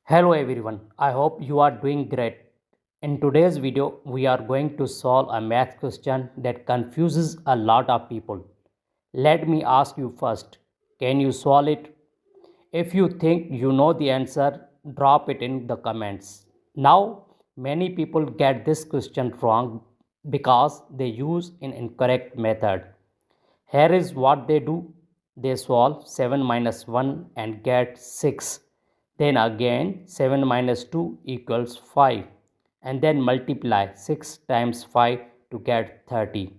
Hello everyone, I hope you are doing great. In today's video, we are going to solve a math question that confuses a lot of people. Let me ask you first, can you solve it? If you think you know the answer, drop it in the comments. Now, many people get this question wrong because they use an incorrect method. Here is what they do. They solve 7 minus 1 and get 6. Then again 7 minus 2 equals 5. And then multiply 6 times 5 to get 30.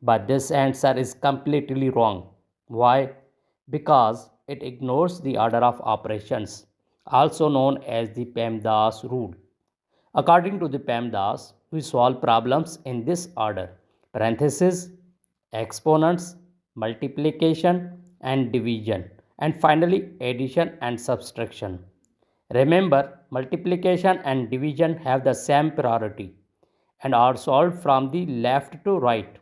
But this answer is completely wrong. Why? Because it ignores the order of operations, also known as the PEMDAS rule. According to the PEMDAS, we solve problems in this order: parentheses, exponents, multiplication and division, and finally addition and subtraction. Remember, multiplication and division have the same priority and are solved from the left to right.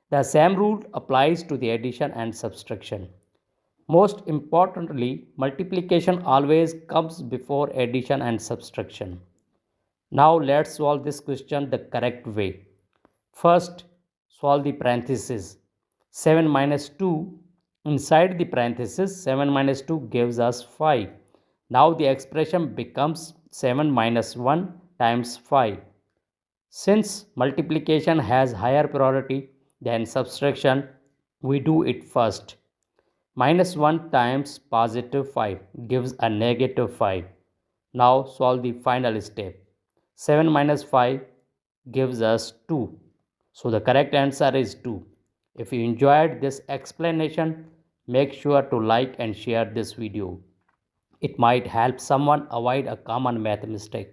The same rule applies to the addition and subtraction. Most importantly, multiplication always comes before addition and subtraction. Now let's solve this question the correct way. First, solve the parentheses. 7 minus 2, inside the parentheses 7 minus 2 gives us 5. Now the expression becomes 7 minus 1 times 5. Since multiplication has higher priority than subtraction, we do it first. Minus 1 times positive 5 gives a negative 5. Now solve the final step. 7 minus 5 gives us 2. So the correct answer is 2. If you enjoyed this explanation, make sure to like and share this video. It might help someone avoid a common math mistake.